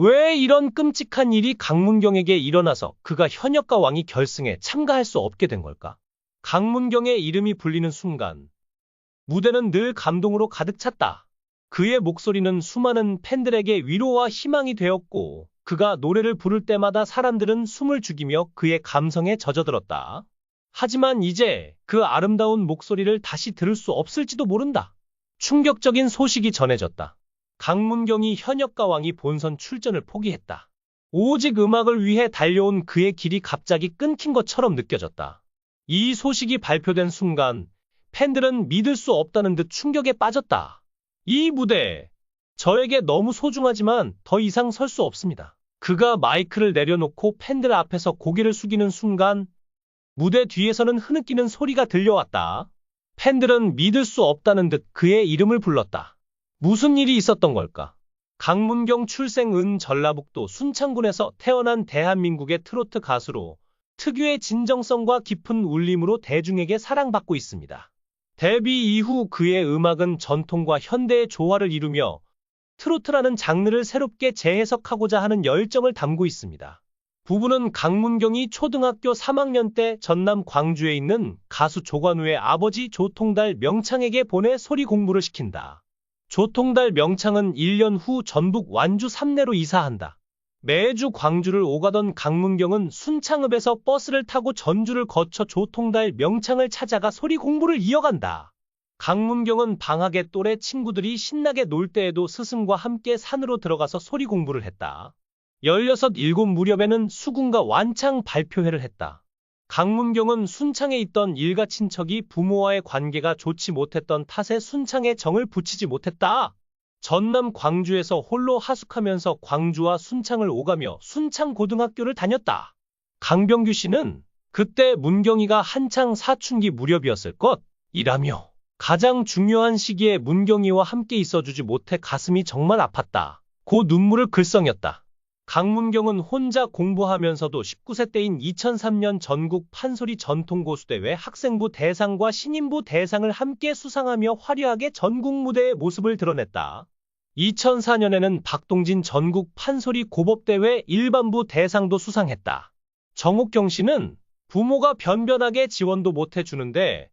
왜 이런 끔찍한 일이 강문경에게 일어나서 그가 현역과 왕이 결승에 참가할 수 없게 된 걸까? 강문경의 이름이 불리는 순간 무대는 늘 감동으로 가득 찼다. 그의 목소리는 수많은 팬들에게 위로와 희망이 되었고 그가 노래를 부를 때마다 사람들은 숨을 죽이며 그의 감성에 젖어들었다. 하지만 이제 그 아름다운 목소리를 다시 들을 수 없을지도 모른다. 충격적인 소식이 전해졌다. 강문경이 현역가 왕이 본선 출전을 포기했다. 오직 음악을 위해 달려온 그의 길이 갑자기 끊긴 것처럼 느껴졌다. 이 소식이 발표된 순간 팬들은 믿을 수 없다는 듯 충격에 빠졌다. 이 무대, 저에게 너무 소중하지만 더 이상 설 수 없습니다. 그가 마이크를 내려놓고 팬들 앞에서 고개를 숙이는 순간 무대 뒤에서는 흐느끼는 소리가 들려왔다. 팬들은 믿을 수 없다는 듯 그의 이름을 불렀다. 무슨 일이 있었던 걸까? 강문경 출생 전라북도 순창군에서 태어난 대한민국의 트로트 가수로 특유의 진정성과 깊은 울림으로 대중에게 사랑받고 있습니다. 데뷔 이후 그의 음악은 전통과 현대의 조화를 이루며 트로트라는 장르를 새롭게 재해석하고자 하는 열정을 담고 있습니다. 부부는 강문경이 초등학교 3학년 때 전남 광주에 있는 가수 조관우의 아버지 조통달 명창에게 보내 소리 공부를 시킨다. 조통달 명창은 1년 후 전북 완주 삼내로 이사한다. 매주 광주를 오가던 강문경은 순창읍에서 버스를 타고 전주를 거쳐 조통달 명창을 찾아가 소리 공부를 이어간다. 강문경은 방학에 또래 친구들이 신나게 놀 때에도 스승과 함께 산으로 들어가서 소리 공부를 했다. 16, 17 무렵에는 수군과 완창 발표회를 했다. 강문경은 순창에 있던 일가 친척이 부모와의 관계가 좋지 못했던 탓에 순창에 정을 붙이지 못했다. 전남 광주에서 홀로 하숙하면서 광주와 순창을 오가며 순창고등학교를 다녔다. 강병규 씨는 그때 문경이가 한창 사춘기 무렵이었을 것이라며 가장 중요한 시기에 문경이와 함께 있어주지 못해 가슴이 정말 아팠다. 고 눈물을 글썽였다. 강문경은 혼자 공부하면서도 19세 때인 2003년 전국 판소리 전통고수대회 학생부 대상과 신인부 대상을 함께 수상하며 화려하게 전국 무대의 모습을 드러냈다. 2004년에는 박동진 전국 판소리 고법대회 일반부 대상도 수상했다. 정옥경 씨는 부모가 변변하게 지원도 못해주는데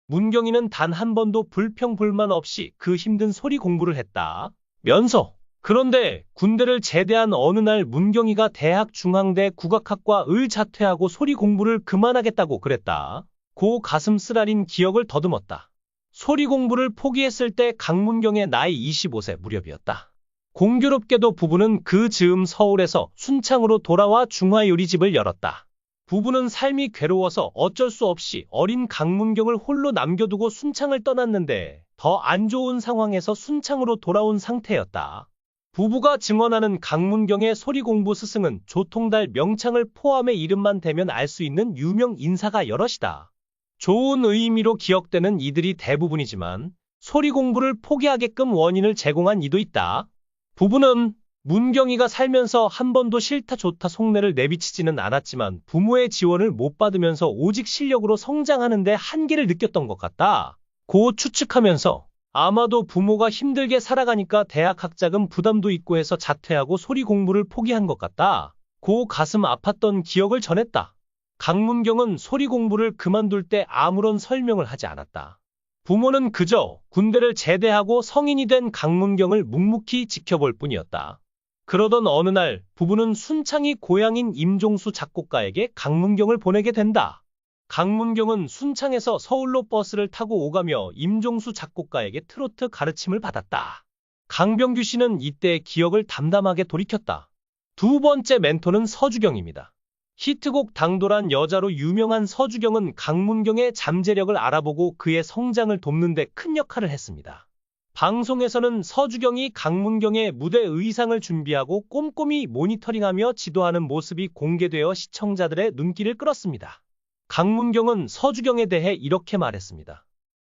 문경이는 단 한 번도 불평불만 없이 그 힘든 소리 공부를 했다. 면서 그런데 군대를 제대한 어느 날 문경이가 대학 중앙대 국악학과를 자퇴하고 소리 공부를 그만하겠다고 그랬다. 고 가슴 쓰라린 기억을 더듬었다. 소리 공부를 포기했을 때 강문경의 나이 25세 무렵이었다. 공교롭게도 부부는 그 즈음 서울에서 순창으로 돌아와 중화요리집을 열었다. 부부는 삶이 괴로워서 어쩔 수 없이 어린 강문경을 홀로 남겨두고 순창을 떠났는데 더 안 좋은 상황에서 순창으로 돌아온 상태였다. 부부가 증언하는 강문경의 소리 공부 스승은 조통달 명창을 포함해 이름만 대면 알 수 있는 유명 인사가 여럿이다. 좋은 의미로 기억되는 이들이 대부분이지만 소리 공부를 포기하게끔 원인을 제공한 이도 있다. 부부는 문경이가 살면서 한 번도 싫다 좋다 속내를 내비치지는 않았지만 부모의 지원을 못 받으면서 오직 실력으로 성장하는데 한계를 느꼈던 것 같다. 고 추측하면서 아마도 부모가 힘들게 살아가니까 대학 학자금 부담도 있고 해서 자퇴하고 소리 공부를 포기한 것 같다. 고 가슴 아팠던 기억을 전했다. 강문경은 소리 공부를 그만둘 때 아무런 설명을 하지 않았다. 부모는 그저 군대를 제대하고 성인이 된 강문경을 묵묵히 지켜볼 뿐이었다. 그러던 어느 날 부부는 순창이 고향인 임종수 작곡가에게 강문경을 보내게 된다. 강문경은 순창에서 서울로 버스를 타고 오가며 임종수 작곡가에게 트로트 가르침을 받았다. 강병규 씨는 이때의 기억을 담담하게 돌이켰다. 두 번째 멘토는 서주경입니다. 히트곡 당돌한 여자로 유명한 서주경은 강문경의 잠재력을 알아보고 그의 성장을 돕는 데 큰 역할을 했습니다. 방송에서는 서주경이 강문경의 무대 의상을 준비하고 꼼꼼히 모니터링하며 지도하는 모습이 공개되어 시청자들의 눈길을 끌었습니다. 강문경은 서주경에 대해 이렇게 말했습니다.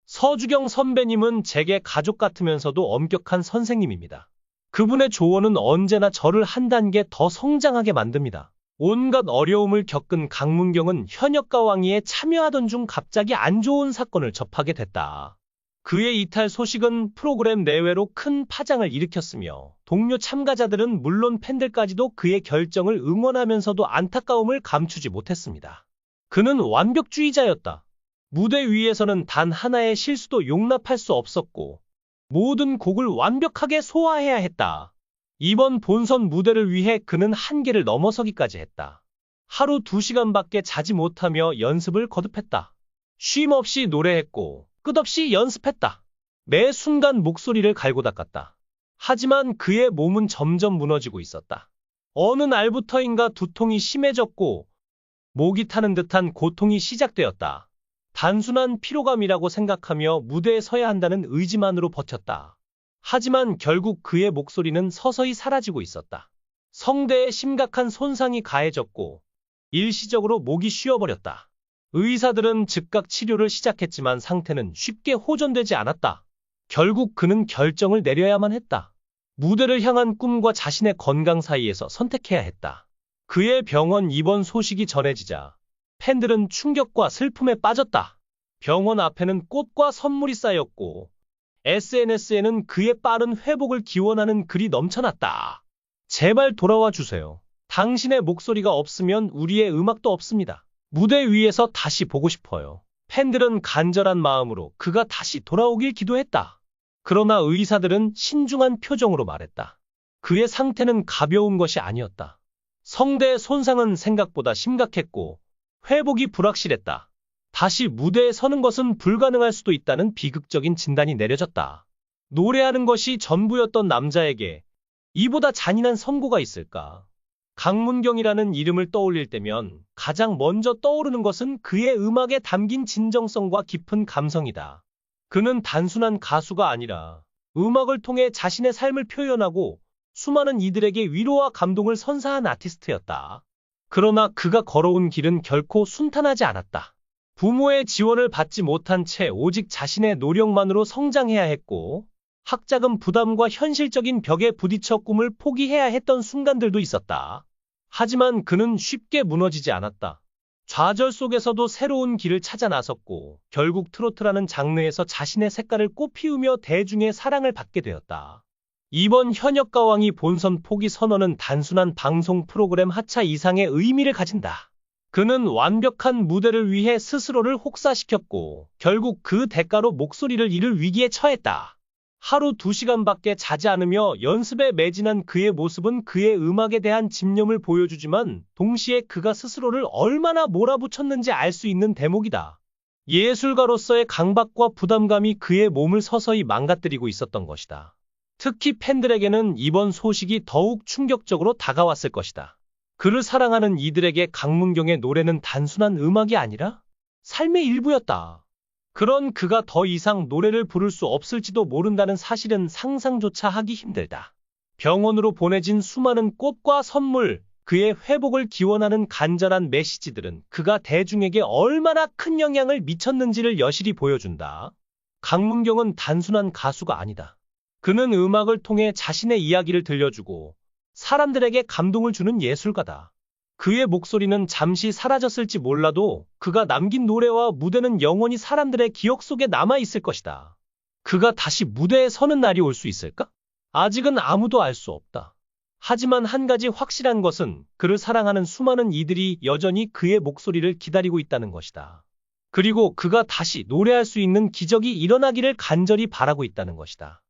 서주경 선배님은 제게 가족 같으면서도 엄격한 선생님입니다. 그분의 조언은 언제나 저를 한 단계 더 성장하게 만듭니다. 온갖 어려움을 겪은 강문경은 현역가 왕위에 참여하던 중 갑자기 안 좋은 사건을 접하게 됐다. 그의 이탈 소식은 프로그램 내외로 큰 파장을 일으켰으며 동료 참가자들은 물론 팬들까지도 그의 결정을 응원하면서도 안타까움을 감추지 못했습니다. 그는 완벽주의자였다. 무대 위에서는 단 하나의 실수도 용납할 수 없었고 모든 곡을 완벽하게 소화해야 했다. 이번 본선 무대를 위해 그는 한계를 넘어서기까지 했다. 하루 2시간밖에 자지 못하며 연습을 거듭했다. 쉼 없이 노래했고 끝없이 연습했다. 매 순간 목소리를 갈고 닦았다. 하지만 그의 몸은 점점 무너지고 있었다. 어느 날부터인가 두통이 심해졌고 목이 타는 듯한 고통이 시작되었다. 단순한 피로감이라고 생각하며 무대에 서야 한다는 의지만으로 버텼다. 하지만 결국 그의 목소리는 서서히 사라지고 있었다. 성대에 심각한 손상이 가해졌고 일시적으로 목이 쉬어버렸다. 의사들은 즉각 치료를 시작했지만 상태는 쉽게 호전되지 않았다. 결국 그는 결정을 내려야만 했다. 무대를 향한 꿈과 자신의 건강 사이에서 선택해야 했다. 그의 병원 입원 소식이 전해지자 팬들은 충격과 슬픔에 빠졌다. 병원 앞에는 꽃과 선물이 쌓였고 SNS에는 그의 빠른 회복을 기원하는 글이 넘쳐났다. 제발 돌아와 주세요. 당신의 목소리가 없으면 우리의 음악도 없습니다. 무대 위에서 다시 보고 싶어요. 팬들은 간절한 마음으로 그가 다시 돌아오길 기도했다. 그러나 의사들은 신중한 표정으로 말했다. 그의 상태는 가벼운 것이 아니었다. 성대 손상은 생각보다 심각했고 회복이 불확실했다. 다시 무대에 서는 것은 불가능할 수도 있다는 비극적인 진단이 내려졌다. 노래하는 것이 전부였던 남자에게 이보다 잔인한 선고가 있을까? 강문경이라는 이름을 떠올릴 때면 가장 먼저 떠오르는 것은 그의 음악에 담긴 진정성과 깊은 감성이다. 그는 단순한 가수가 아니라 음악을 통해 자신의 삶을 표현하고 수많은 이들에게 위로와 감동을 선사한 아티스트였다. 그러나 그가 걸어온 길은 결코 순탄하지 않았다. 부모의 지원을 받지 못한 채 오직 자신의 노력만으로 성장해야 했고 학자금 부담과 현실적인 벽에 부딪혀 꿈을 포기해야 했던 순간들도 있었다. 하지만 그는 쉽게 무너지지 않았다. 좌절 속에서도 새로운 길을 찾아 나섰고 결국 트로트라는 장르에서 자신의 색깔을 꽃피우며 대중의 사랑을 받게 되었다. 이번 현역가왕이 본선 포기 선언은 단순한 방송 프로그램 하차 이상의 의미를 가진다. 그는 완벽한 무대를 위해 스스로를 혹사시켰고 결국 그 대가로 목소리를 잃을 위기에 처했다. 하루 2시간밖에 자지 않으며 연습에 매진한 그의 모습은 그의 음악에 대한 집념을 보여주지만 동시에 그가 스스로를 얼마나 몰아붙였는지 알 수 있는 대목이다. 예술가로서의 강박과 부담감이 그의 몸을 서서히 망가뜨리고 있었던 것이다. 특히 팬들에게는 이번 소식이 더욱 충격적으로 다가왔을 것이다. 그를 사랑하는 이들에게 강문경의 노래는 단순한 음악이 아니라 삶의 일부였다. 그런 그가 더 이상 노래를 부를 수 없을지도 모른다는 사실은 상상조차 하기 힘들다. 병원으로 보내진 수많은 꽃과 선물, 그의 회복을 기원하는 간절한 메시지들은 그가 대중에게 얼마나 큰 영향을 미쳤는지를 여실히 보여준다. 강문경은 단순한 가수가 아니다. 그는 음악을 통해 자신의 이야기를 들려주고 사람들에게 감동을 주는 예술가다. 그의 목소리는 잠시 사라졌을지 몰라도 그가 남긴 노래와 무대는 영원히 사람들의 기억 속에 남아있을 것이다. 그가 다시 무대에 서는 날이 올 수 있을까? 아직은 아무도 알 수 없다. 하지만 한 가지 확실한 것은 그를 사랑하는 수많은 이들이 여전히 그의 목소리를 기다리고 있다는 것이다. 그리고 그가 다시 노래할 수 있는 기적이 일어나기를 간절히 바라고 있다는 것이다.